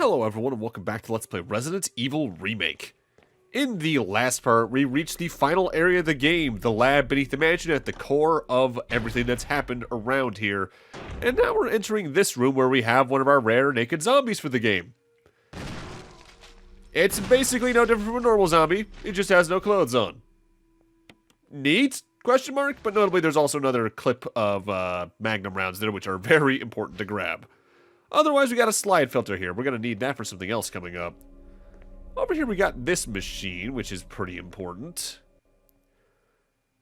Hello everyone and welcome back to Let's Play Resident Evil Remake. In the last part, we reached the final area of the game, the lab beneath the mansion at the core of everything that's happened around here. And now we're entering this room where we have one of our rare naked zombies for the game. It's basically no different from a normal zombie, it just has no clothes on. Neat? Question mark? But notably there's also another clip of Magnum rounds there which are very important to grab. Otherwise, we got a slide filter here. We're going to need that for something else coming up. Over here, we got this machine, which is pretty important.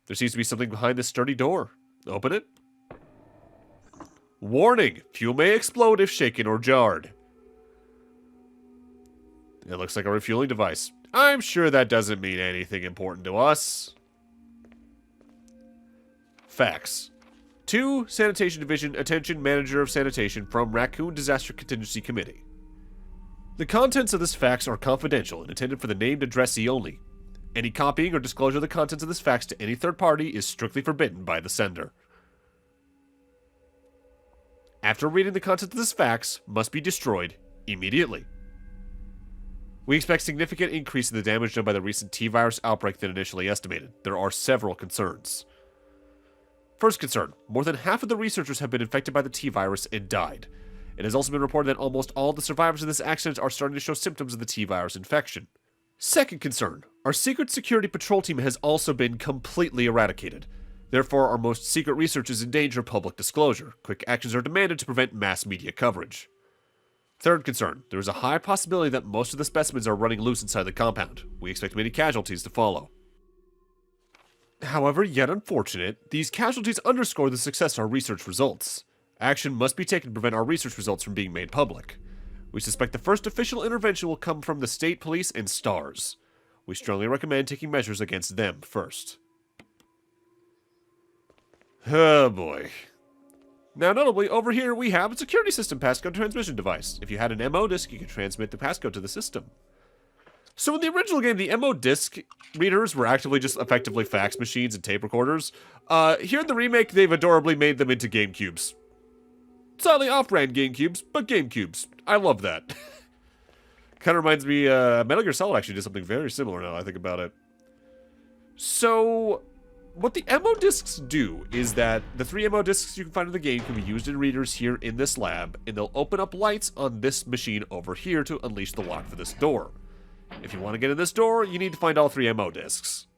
There seems to be something behind this sturdy door. Open it. Warning! Fuel may explode if shaken or jarred. It looks like a refueling device. I'm sure that doesn't mean anything important to us. Facts. 2, Sanitation Division, attention Manager of Sanitation from Raccoon Disaster Contingency Committee. The contents of this fax are confidential and intended for the named addressee only. Any copying or disclosure of the contents of this fax to any third party is strictly forbidden by the sender. After reading the contents of this fax, must be destroyed immediately. We expect significant increase in the damage done by the recent T-virus outbreak than initially estimated. There are several concerns. First concern, more than half of the researchers have been infected by the T-virus and died. It has also been reported that almost all the survivors of this accident are starting to show symptoms of the T-virus infection. Second concern, our secret security patrol team has also been completely eradicated. Therefore, our most secret research is in danger of public disclosure. Quick actions are demanded to prevent mass media coverage. Third concern, there is a high possibility that most of the specimens are running loose inside the compound. We expect many casualties to follow. However, yet unfortunate, these casualties underscore the success of our research results. Action must be taken to prevent our research results from being made public. We suspect the first official intervention will come from the state police and S.T.A.R.S. We strongly recommend taking measures against them first. Oh boy. Now notably, over here we have a security system passcode transmission device. If you had an MO disk, you could transmit the passcode to the system. So in the original game, the MO disc readers were actively just effectively fax machines and tape recorders. Here in the remake, they've adorably made them into GameCubes. Slightly off-brand GameCubes, but GameCubes. I love that. Kind of reminds me, Metal Gear Solid actually did something very similar now I think about it. So, what the MO discs do is that the 3 MO discs you can find in the game can be used in readers here in this lab, and they'll open up lights on this machine over here to unleash the lock for this door. If you want to get in this door, you need to find all 3 MO discs.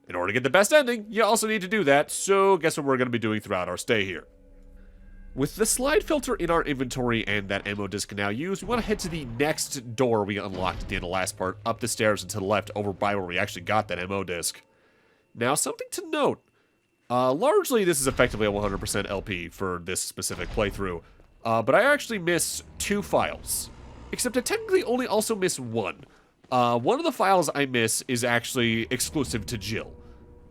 In order to get the best ending, you also need to do that, so guess what we're going to be doing throughout our stay here. With the slide filter in our inventory and that MO disc now used, we want to head to the next door we unlocked at the end of the last part, up the stairs and to the left, over by where we actually got that MO disc. Now, something to note. Largely, this is effectively a 100% LP for this specific playthrough, but I actually miss 2 files. Except I technically only also miss 1. One of the files I miss is actually exclusive to Jill,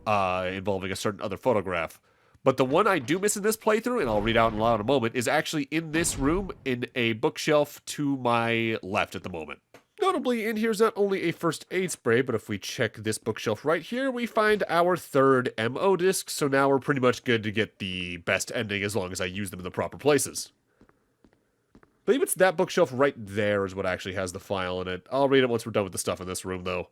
involving a certain other photograph. But the one I do miss in this playthrough, and I'll read out loud in a moment, is actually in this room in a bookshelf to my left at the moment. Notably, in here's not only a first aid spray, but if we check this bookshelf right here, we find our 3rd MO disc, so now we're pretty much good to get the best ending as long as I use them in the proper places. I believe it's that bookshelf right there is what actually has the file in it. I'll read it once we're done with the stuff in this room, though.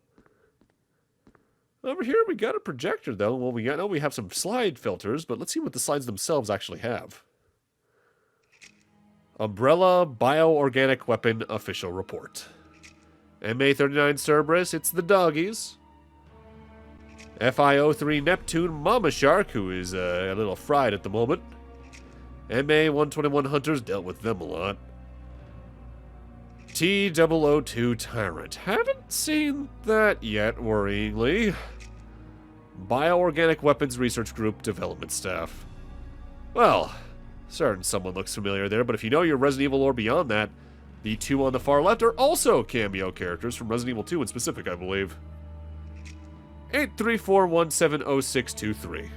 Over here, we got a projector, though. Well, we have some slide filters, but let's see what the slides themselves actually have. Umbrella Bioorganic Weapon Official Report. MA-39 Cerberus, it's the doggies. FI-03 Neptune Mama Shark, who is a little fried at the moment. MA-121 Hunters, dealt with them a lot. T-002 Tyrant. Haven't seen that yet, worryingly. Bioorganic Weapons Research Group Development Staff. Well, certain someone looks familiar there, but if you know your Resident Evil lore beyond that, the 2 on the far left are also cameo characters from Resident Evil 2 in specific, I believe. 834170623.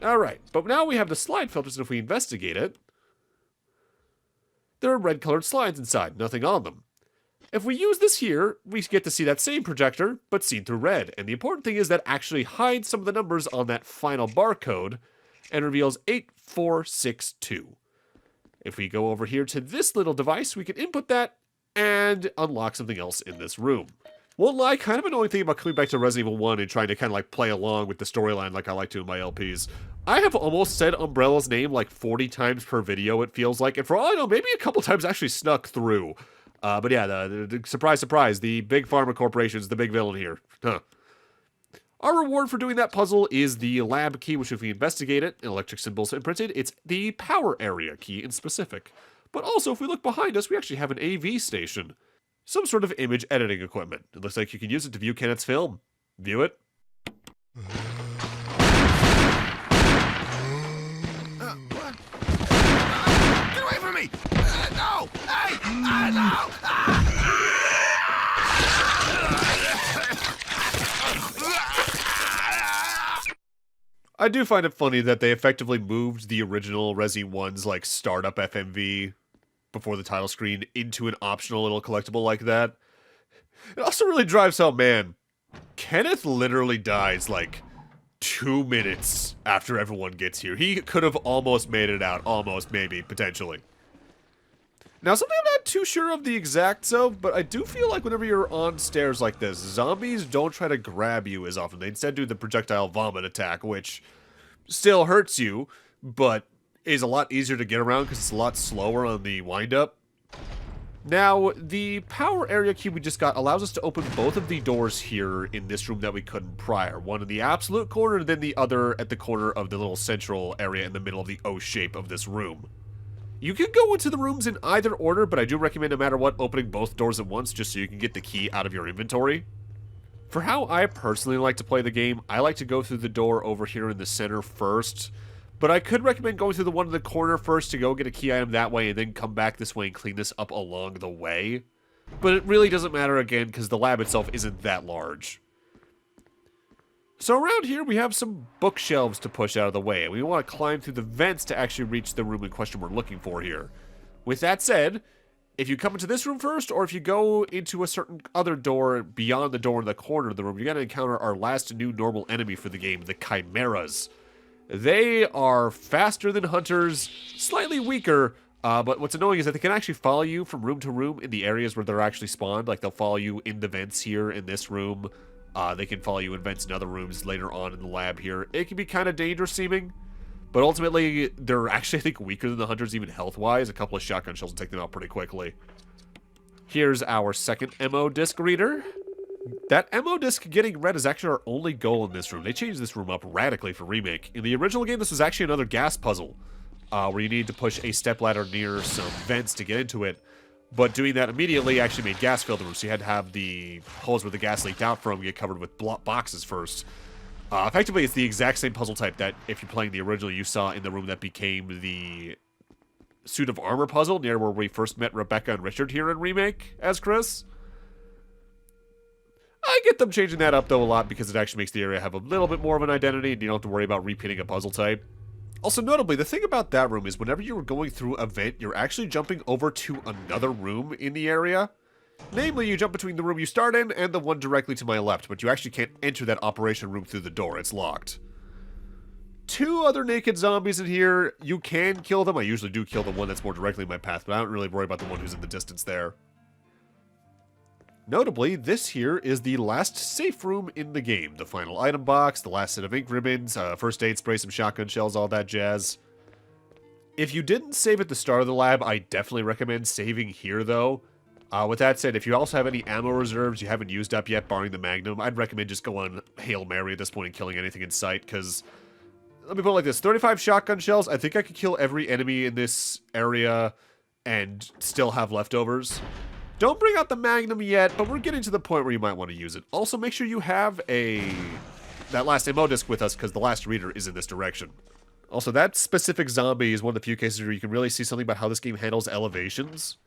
Alright, but now we have the slide filters, and if we investigate it, there are red-colored slides inside, nothing on them. If we use this here, we get to see that same projector, but seen through red. And the important thing is that actually hides some of the numbers on that final barcode and reveals 8462. If we go over here to this little device, we can input that and unlock something else in this room. Won't lie, kind of annoying thing about coming back to Resident Evil 1 and trying to kind of like play along with the storyline like I like to in my LPs. I have almost said Umbrella's name like 40 times per video, it feels like, and for all I know, maybe a couple times actually snuck through. But yeah, the surprise, surprise, the big pharma corporation is the big villain here. Huh. Our reward for doing that puzzle is the lab key, which if we investigate it, electric symbols imprinted, it's the power area key in specific. But also, if we look behind us, we actually have an AV station. Some sort of image editing equipment. It looks like you can use it to view Kenneth's film. View it. What? Get away from me! No! Hey! No! I do find it funny that they effectively moved the original Resi 1's like startup FMV before the title screen into an optional little collectible like that. It also really drives home, man, Kenneth literally dies like 2 minutes after everyone gets here. He could have almost made it out. Almost, maybe, potentially. Now, something I'm not too sure of the exacts of, but I do feel like whenever you're on stairs like this, zombies don't try to grab you as often. They instead do the projectile vomit attack, which still hurts you, but is a lot easier to get around because it's a lot slower on the wind-up. Now, the power area key we just got allows us to open both of the doors here in this room that we couldn't prior. One in the absolute corner, and then the other at the corner of the little central area in the middle of the O shape of this room. You can go into the rooms in either order, but I do recommend no matter what, opening both doors at once just so you can get the key out of your inventory. For how I personally like to play the game, I like to go through the door over here in the center first, but I could recommend going through the one in the corner first to go get a key item that way and then come back this way and clean this up along the way. But it really doesn't matter again because the lab itself isn't that large. So around here we have some bookshelves to push out of the way, and we want to climb through the vents to actually reach the room in question we're looking for here. With that said, if you come into this room first, or if you go into a certain other door beyond the door in the corner of the room, you're going to encounter our last new normal enemy for the game, the Chimeras. They are faster than hunters, slightly weaker, but what's annoying is that they can actually follow you from room to room in the areas where they're actually spawned. Like, they'll follow you in the vents here in this room. They can follow you in vents in other rooms later on in the lab here. It can be kind of dangerous seeming, but ultimately, they're actually, I think, weaker than the hunters even health-wise. A couple of shotgun shells will take them out pretty quickly. Here's our second MO disc reader. That MO disc getting read is actually our only goal in this room. They changed this room up radically for Remake. In the original game, this was actually another gas puzzle, where you needed to push a stepladder near some vents to get into it. But doing that immediately actually made gas fill the room, so you had to have the holes where the gas leaked out from get covered with boxes first. Effectively, it's the exact same puzzle type that, if you're playing the original, you saw in the room that became the suit of armor puzzle, near where we first met Rebecca and Richard here in Remake as Chris. I get them changing that up, though, a lot, because it actually makes the area have a little bit more of an identity, and you don't have to worry about repeating a puzzle type. Also, notably, the thing about that room is whenever you're going through a vent, you're actually jumping over to another room in the area. Namely, you jump between the room you start in and the one directly to my left, but you actually can't enter that operation room through the door. It's locked. 2 other naked zombies in here. You can kill them. I usually do kill the one that's more directly in my path, but I don't really worry about the one who's in the distance there. Notably, this here is the last safe room in the game. The final item box, the last set of ink ribbons, first aid spray, some shotgun shells, all that jazz. If you didn't save at the start of the lab, I definitely recommend saving here, though. With that said, if you also have any ammo reserves you haven't used up yet, barring the Magnum, I'd recommend just going Hail Mary at this point and killing anything in sight, because, let me put it like this, 35 shotgun shells, I think I could kill every enemy in this area and still have leftovers. Don't bring out the Magnum yet, but we're getting to the point where you might want to use it. Also, make sure you have that last ammo disc with us, because the last reader is in this direction. Also, that specific zombie is one of the few cases where you can really see something about how this game handles elevations.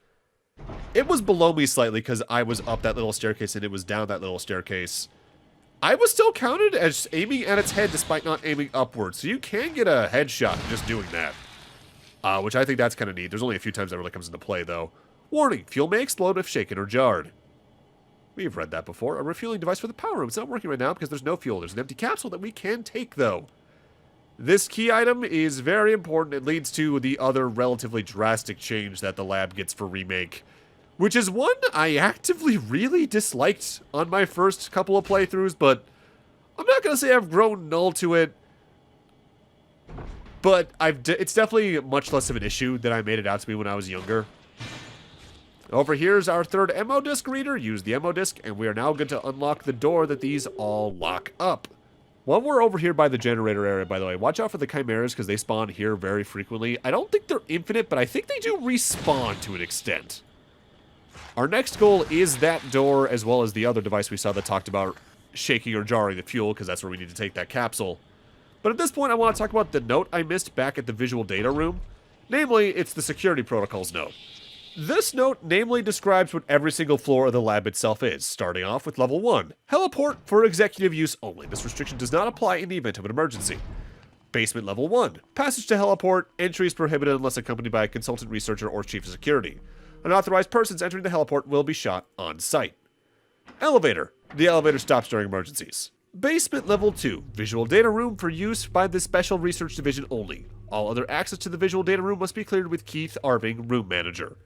It was below me slightly, because I was up that little staircase and it was down that little staircase. I was still counted as aiming at its head despite not aiming upwards, so you can get a headshot just doing that. Which I think that's kind of neat. There's only a few times that really comes into play, though. Warning, fuel may explode if shaken or jarred. We've read that before. A refueling device for the power room. It's not working right now because there's no fuel. There's an empty capsule that we can take, though. This key item is very important. It leads to the other relatively drastic change that the lab gets for Remake, which is one I actively really disliked on my first couple of playthroughs, but I'm not going to say I've grown null to it, but it's definitely much less of an issue than I made it out to be when I was younger. Over here's our third ammo disc reader. Use the ammo disc, and we are now going to unlock the door that these all lock up. While we're over here by the generator area, by the way, watch out for the chimeras because they spawn here very frequently. I don't think they're infinite, but I think they do respawn to an extent. Our next goal is that door, as well as the other device we saw that talked about shaking or jarring the fuel, because that's where we need to take that capsule. But at this point, I want to talk about the note I missed back at the visual data room. Namely, it's the security protocols note. This note namely describes what every single floor of the lab itself is, starting off with level 1, heliport for executive use only. This restriction does not apply in the event of an emergency. Basement level 1, passage to heliport, entry is prohibited unless accompanied by a consultant researcher or chief of security. Unauthorized persons entering the heliport will be shot on sight. Elevator, the elevator stops during emergencies. Basement level 2, visual data room for use by the special research division only. All other access to the visual data room must be cleared with Keith Arving, room manager.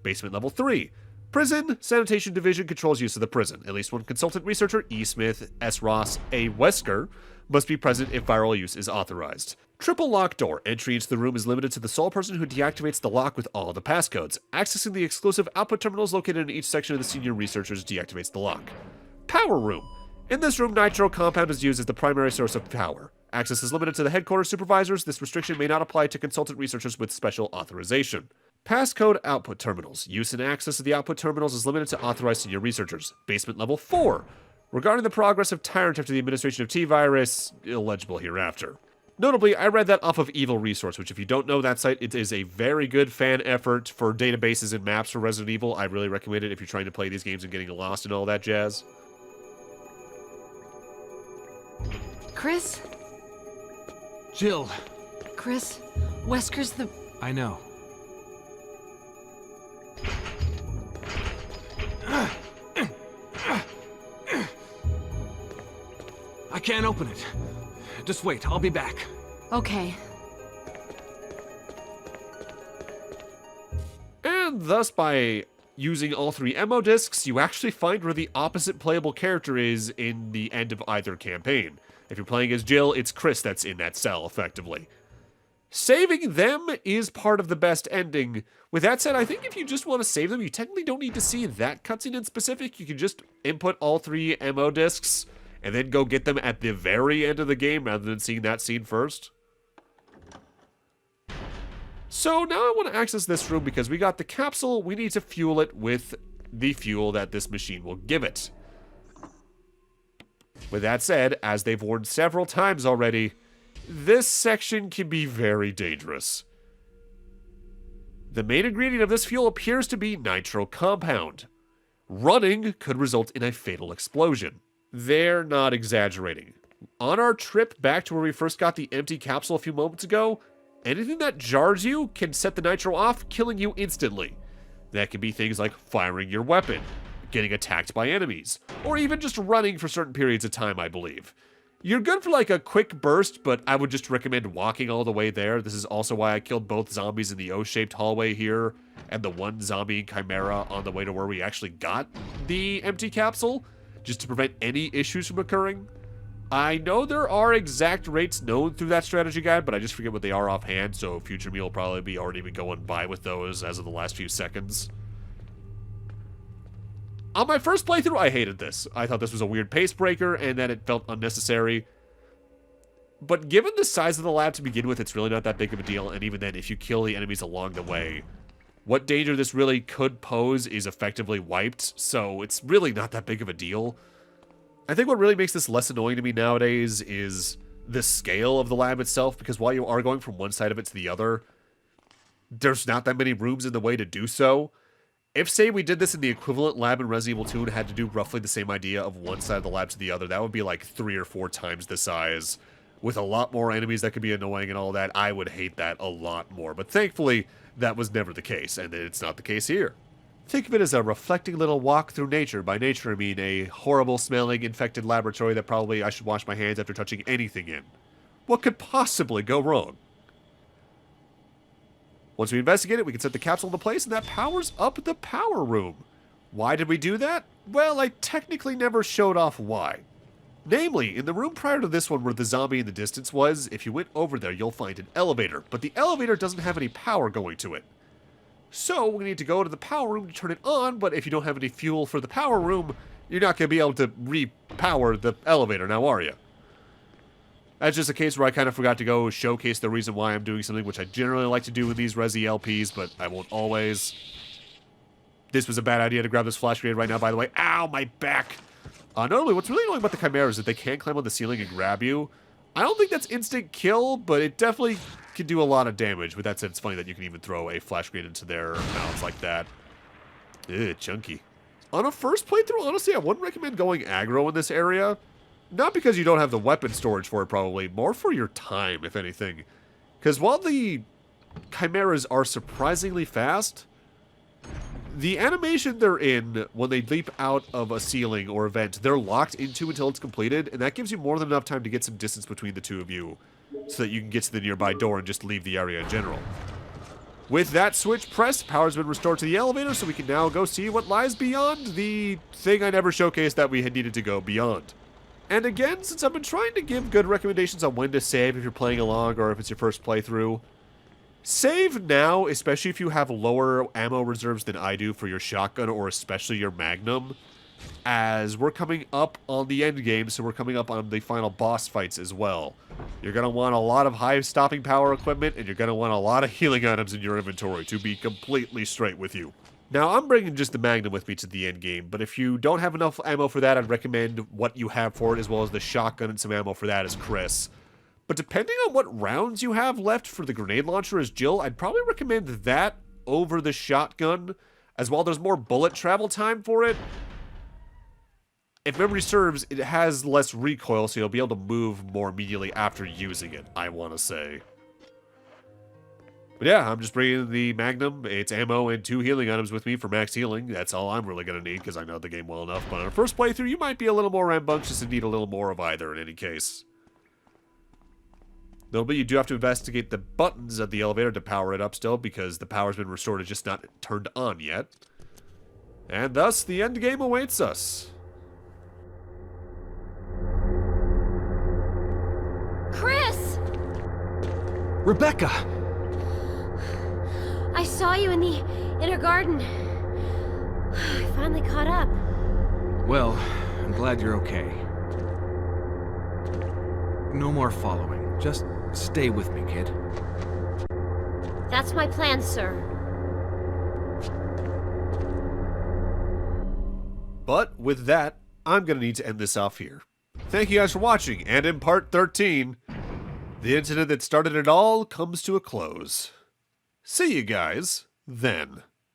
Basement level 3. Prison Sanitation Division controls use of the prison. At least one consultant researcher, E. Smith, S. Ross, A. Wesker, must be present if viral use is authorized. Triple lock door. Entry into the room is limited to the sole person who deactivates the lock with all the passcodes. Accessing the exclusive output terminals located in each section of the senior researchers deactivates the lock. Power room. In this room, nitro compound is used as the primary source of power. Access is limited to the headquarters supervisors. This restriction may not apply to consultant researchers with special authorization. Passcode output terminals. Use and access of the output terminals is limited to authorized senior researchers. Basement level 4. Regarding the progress of Tyrant after the administration of T-Virus, illegible hereafter. Notably, I read that off of Evil Resource, which if you don't know that site, it is a very good fan effort for databases and maps for Resident Evil. I really recommend it if you're trying to play these games and getting lost and all that jazz. Chris? Jill. Chris, Wesker's the... I know. I can't open it. Just wait, I'll be back. Okay. And thus, by using all 3 ammo discs, you actually find where the opposite playable character is in the end of either campaign. If you're playing as Jill, it's Chris that's in that cell, effectively. Saving them is part of the best ending. With that said, I think if you just want to save them, you technically don't need to see that cutscene in specific. You can just input all 3 ammo discs and then go get them at the very end of the game rather than seeing that scene first. So now I want to access this room because we got the capsule. We need to fuel it with the fuel that this machine will give it. With that said, as they've warned several times already, this section can be very dangerous. The main ingredient of this fuel appears to be nitro compound. Running could result in a fatal explosion. They're not exaggerating. On our trip back to where we first got the empty capsule a few moments ago, anything that jars you can set the nitro off, killing you instantly. That can be things like firing your weapon, getting attacked by enemies, or even just running for certain periods of time, I believe. You're good for like a quick burst, but I would just recommend walking all the way there. This is also why I killed both zombies in the O-shaped hallway here, and the one zombie in Chimera on the way to where we actually got the empty capsule, just to prevent any issues from occurring. I know there are exact rates known through that strategy guide, but I just forget what they are offhand, so future me will probably be already be going by with those as of the last few seconds. On my first playthrough, I hated this. I thought this was a weird pace breaker, and that it felt unnecessary. But given the size of the lab to begin with, it's really not that big of a deal, and even then, if you kill the enemies along the way, what danger this really could pose is effectively wiped, so it's really not that big of a deal. I think what really makes this less annoying to me nowadays is the scale of the lab itself, because while you are going from one side of it to the other, there's not that many rooms in the way to do so. If, say, we did this in the equivalent lab in Resident Evil 2 and had to do roughly the same idea of one side of the lab to the other, that would be like 3 or 4 times the size, with a lot more enemies that could be annoying and all that. I would hate that a lot more, but thankfully, that was never the case, and it's not the case here. Think of it as a reflecting little walk through nature. By nature, I mean a horrible-smelling, infected laboratory that probably I should wash my hands after touching anything in. What could possibly go wrong? Once we investigate it, we can set the capsule into place, and that powers up the power room. Why did we do that? Well, I technically never showed off why. Namely, in the room prior to this one where the zombie in the distance was, if you went over there, you'll find an elevator, but the elevator doesn't have any power going to it. So, we need to go to the power room to turn it on, but if you don't have any fuel for the power room, you're not going to be able to repower the elevator, now are you? That's just a case where I kind of forgot to go showcase the reason why I'm doing something, which I generally like to do with these Resi LPs, but I won't always. This was a bad idea to grab this flash grenade right now, by the way. Ow, my back! Notably, what's really annoying about the Chimera is that they can climb on the ceiling and grab you. I don't think that's instant kill, but it definitely can do a lot of damage. With that said, it's funny that you can even throw a flash grenade into their mouths like that. Ugh, chunky. On a first playthrough, honestly, I wouldn't recommend going aggro in this area. Not because you don't have the weapon storage for it, probably. More for your time, if anything. Because while the Chimeras are surprisingly fast, the animation they're in when they leap out of a ceiling or a vent, they're locked into until it's completed, and that gives you more than enough time to get some distance between the two of you so that you can get to the nearby door and just leave the area in general. With that switch pressed, power's been restored to the elevator, so we can now go see what lies beyond the thing I never showcased that we had needed to go beyond. And again, since I've been trying to give good recommendations on when to save if you're playing along or if it's your first playthrough, save now, especially if you have lower ammo reserves than I do for your shotgun or especially your Magnum, as we're coming up on the end game, so we're coming up on the final boss fights as well. You're going to want a lot of high stopping power equipment, and you're going to want a lot of healing items in your inventory, to be completely straight with you. Now, I'm bringing just the Magnum with me to the end game, but if you don't have enough ammo for that, I'd recommend what you have for it, as well as the shotgun and some ammo for that as Chris. But depending on what rounds you have left for the grenade launcher as Jill, I'd probably recommend that over the shotgun, as well there's more bullet travel time for it. If memory serves, it has less recoil, so you'll be able to move more immediately after using it, I want to say. But yeah, I'm just bringing the Magnum, its ammo, and 2 healing items with me for max healing. That's all I'm really going to need, because I know the game well enough. But on a first playthrough, you might be a little more rambunctious and need a little more of either in any case. Notably, you do have to investigate the buttons of the elevator to power it up still, because the power's been restored, it's just not turned on yet. And thus, the end game awaits us. Chris! Rebecca! I saw you in the inner garden. I finally caught up. Well, I'm glad you're okay. No more following. Just stay with me, kid. That's my plan, sir. But with that, I'm going to need to end this off here. Thank you guys for watching, and in part 13, the incident that started it all comes to a close. See you guys then.